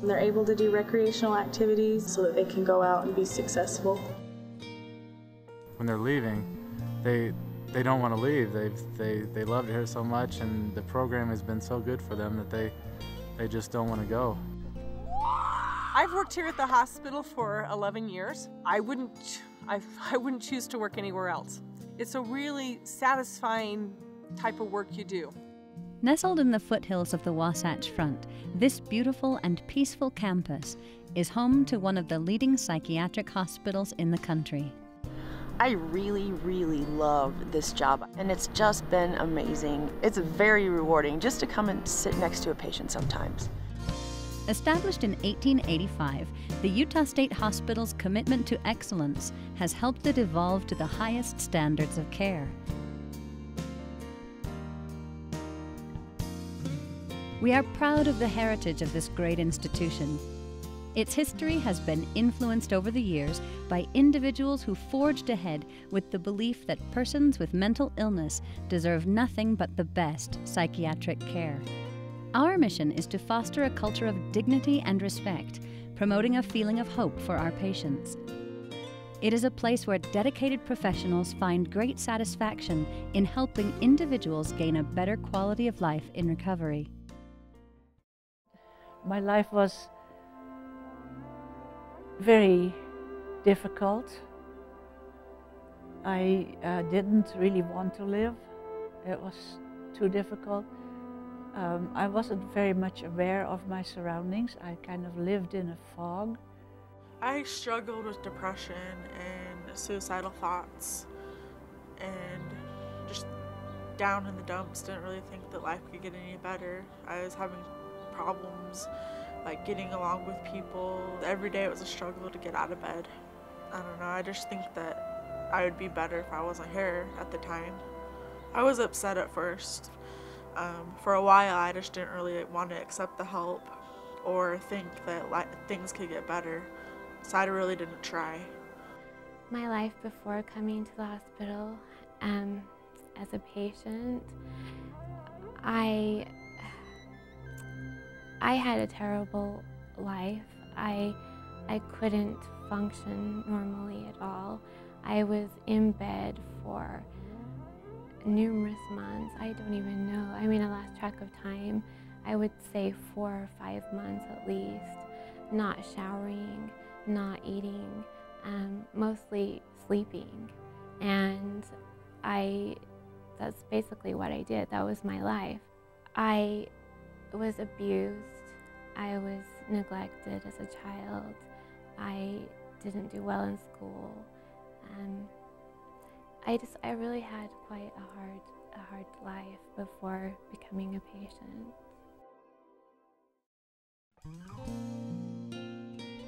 And they're able to do recreational activities so that they can go out and be successful. When they're leaving, they don't want to leave. They loved it here so much, and the program has been so good for them that they just don't want to go. I've worked here at the hospital for 11 years. I wouldn't choose to work anywhere else. It's a really satisfying type of work you do. Nestled in the foothills of the Wasatch Front, this beautiful and peaceful campus is home to one of the leading psychiatric hospitals in the country. I really, really love this job, and it's just been amazing. It's very rewarding just to come and sit next to a patient sometimes. Established in 1885, the Utah State Hospital's commitment to excellence has helped it evolve to the highest standards of care. We are proud of the heritage of this great institution. Its history has been influenced over the years by individuals who forged ahead with the belief that persons with mental illness deserve nothing but the best psychiatric care. Our mission is to foster a culture of dignity and respect, promoting a feeling of hope for our patients. It is a place where dedicated professionals find great satisfaction in helping individuals gain a better quality of life in recovery. My life was very difficult. I didn't really want to live. It was too difficult. I wasn't very much aware of my surroundings. I kind of lived in a fog. I struggled with depression and suicidal thoughts and just down in the dumps. Didn't really think that life could get any better. I was having problems like getting along with people. Every day it was a struggle to get out of bed. I don't know, I just think that I would be better if I wasn't here at the time. I was upset at first. For a while I just didn't really want to accept the help or think that things could get better, so I really didn't try. My life before coming to the hospital as a patient, I had a terrible life. I couldn't function normally at all. I was in bed for numerous months. I don't even know. I mean, I lost track of time. I would say 4 or 5 months at least. Not showering, not eating, mostly sleeping. And that's basically what I did. That was my life. I was abused. I was neglected as a child. I didn't do well in school. I really had quite a hard life before becoming a patient.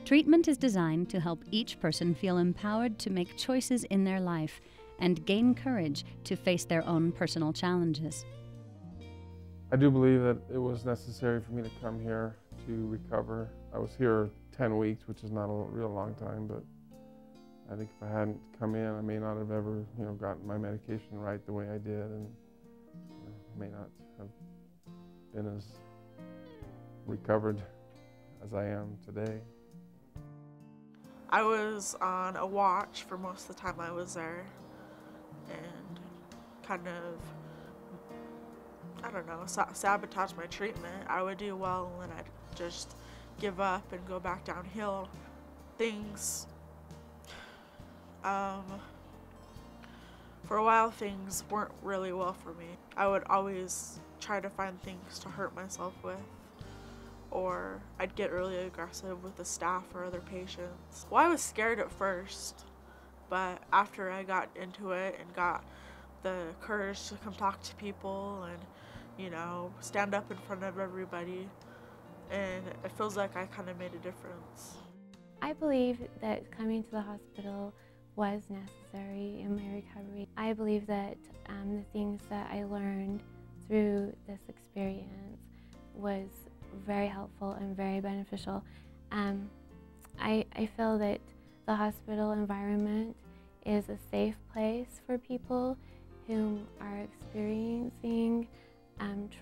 Treatment is designed to help each person feel empowered to make choices in their life and gain courage to face their own personal challenges. I do believe that it was necessary for me to come here to recover. I was here 10 weeks, which is not a real long time, but I think if I hadn't come in, I may not have ever, gotten my medication right the way I did, and may not have been as recovered as I am today. I was on a watch for most of the time I was there, and kind of, I don't know, sabotage my treatment. I would do well and then I'd just give up and go back downhill. Things, for a while things weren't really well for me. I would always try to find things to hurt myself with, or I'd get really aggressive with the staff or other patients. Well, I was scared at first, but after I got into it and got the courage to come talk to people and, stand up in front of everybody, and it feels like I kind of made a difference. I believe that coming to the hospital was necessary in my recovery. I believe that the things that I learned through this experience was very helpful and very beneficial. I feel that the hospital environment is a safe place for people who are experiencing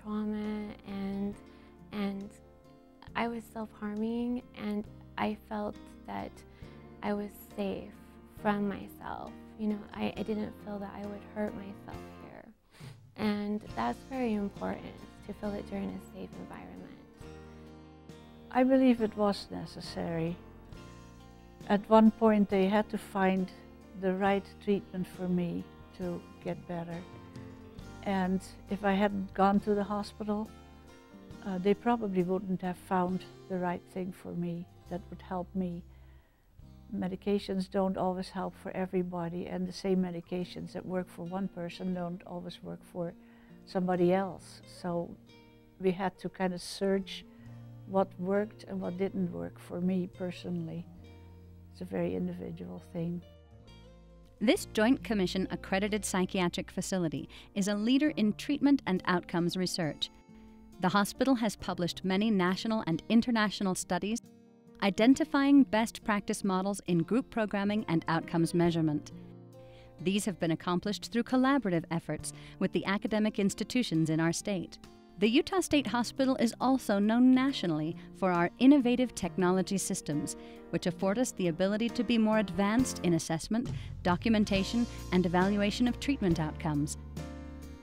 trauma, and I was self-harming, and I felt that I was safe from myself. You know, I didn't feel that I would hurt myself here. And that's very important, to feel that you're in a safe environment. I believe it was necessary. At one point they had to find the right treatment for me to get better. And if I hadn't gone to the hospital, they probably wouldn't have found the right thing for me that would help me. Medications don't always help for everybody, and the same medications that work for one person don't always work for somebody else. So we had to kind of search what worked and what didn't work for me personally. It's a very individual thing. This Joint Commission accredited psychiatric facility is a leader in treatment and outcomes research. The hospital has published many national and international studies identifying best practice models in group programming and outcomes measurement. These have been accomplished through collaborative efforts with the academic institutions in our state. The Utah State Hospital is also known nationally for our innovative technology systems, which afford us the ability to be more advanced in assessment, documentation, and evaluation of treatment outcomes.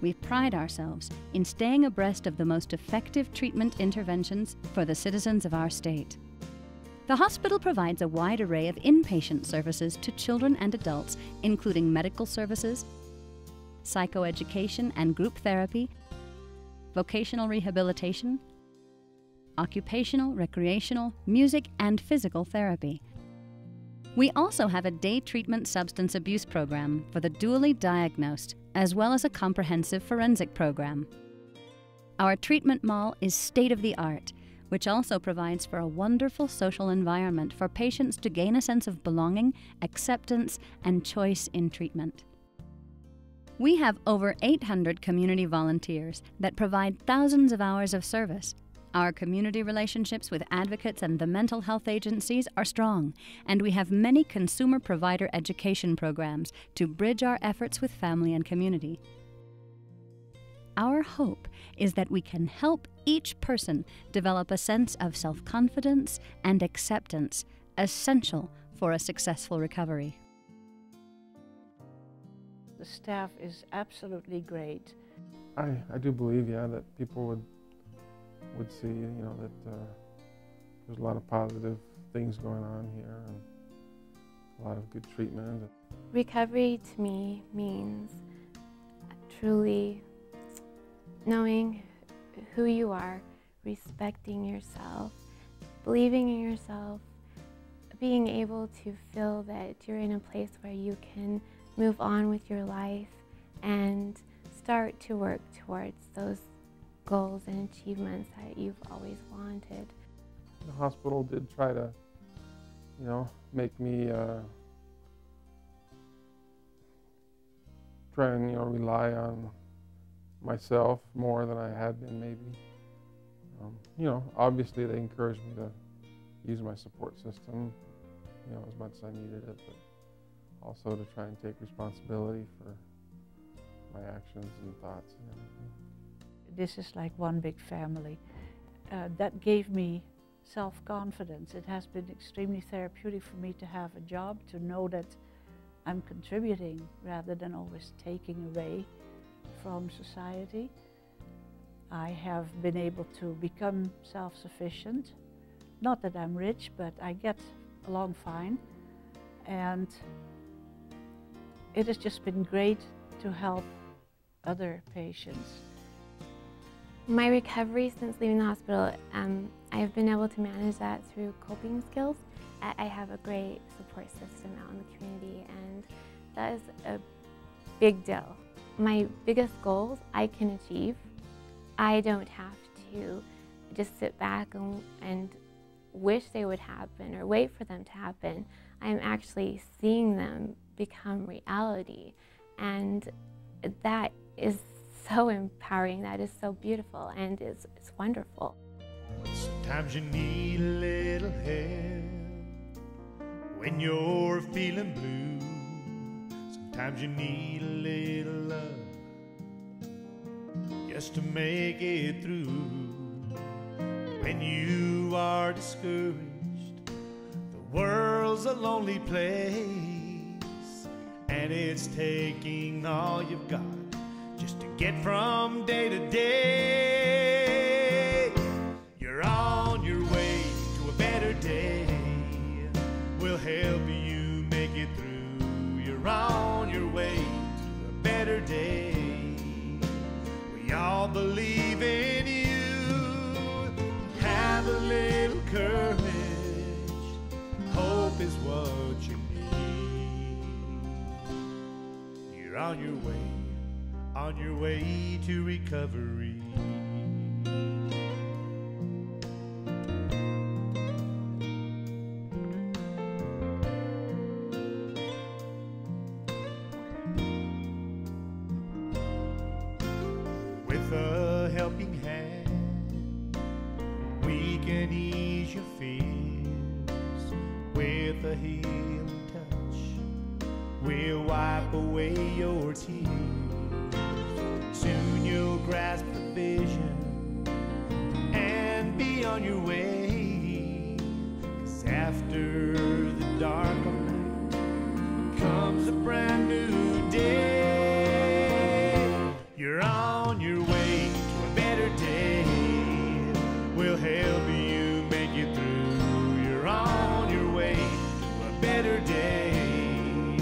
We pride ourselves in staying abreast of the most effective treatment interventions for the citizens of our state. The hospital provides a wide array of inpatient services to children and adults, including medical services, psychoeducation and group therapy, vocational rehabilitation, occupational, recreational, music, and physical therapy. We also have a day treatment substance abuse program for the dually diagnosed, as well as a comprehensive forensic program. Our treatment mall is state-of-the-art, which also provides for a wonderful social environment for patients to gain a sense of belonging, acceptance, and choice in treatment. We have over 800 community volunteers that provide thousands of hours of service. Our community relationships with advocates and the mental health agencies are strong, and we have many consumer provider education programs to bridge our efforts with family and community. Our hope is that we can help each person develop a sense of self-confidence and acceptance, essential for a successful recovery. The staff is absolutely great. I do believe, yeah, that people would see, you know, that there's a lot of positive things going on here and a lot of good treatment. Recovery to me means truly knowing who you are, respecting yourself, believing in yourself, being able to feel that you're in a place where you can move on with your life and start to work towards those goals and achievements that you've always wanted. The hospital did try to, you know, make me try and, you know, rely on myself more than I had been maybe. You know, obviously they encouraged me to use my support system, you know, as much as I needed it, but also to try and take responsibility for my actions and thoughts and everything. This is like one big family. That gave me self-confidence. It has been extremely therapeutic for me to have a job, to know that I'm contributing rather than always taking away from society. I have been able to become self-sufficient. Not that I'm rich, but I get along fine. And it has just been great to help other patients. My recovery since leaving the hospital, I've been able to manage that through coping skills. I have a great support system out in the community, and that is a big deal. My biggest goals I can achieve. I don't have to just sit back and wish they would happen or wait for them to happen. I'm actually seeing them become reality, and that is so empowering, that is so beautiful, and it's wonderful. Sometimes you need a little help when you're feeling blue. Sometimes you need a little love just to make it through. when you are discouraged. The world's a lonely place, and it's taking all you've got just to get from day to day. You're on your way to a better day. We'll help you make it through. You're on your way to a better day. We all believe in you. Have a little courage. Hope is what you need. You're on your way to recovery. With a helping hand, we can ease your fears. With a healing touch, we'll wipe away your tears. Soon you'll grasp the vision and be on your way. 'Cause after the dark of night comes a brand new day. You're on your way to a better day. We'll help you make it through. You're on your way to a better day.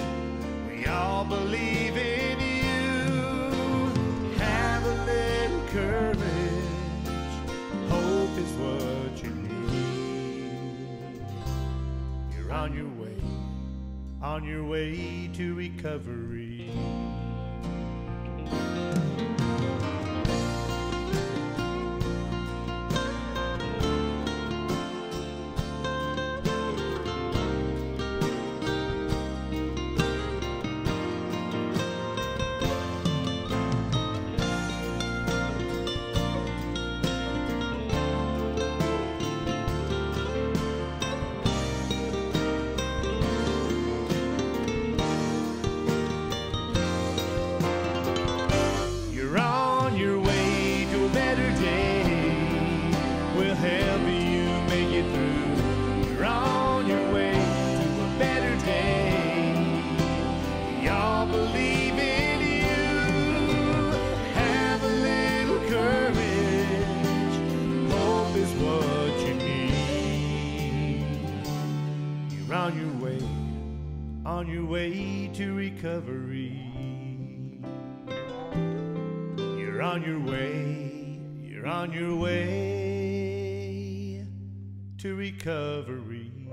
We all believe in you. Have a little courage. Hope is what you need. You're on your way to recovery. On your way to recovery. You're on your way to recovery.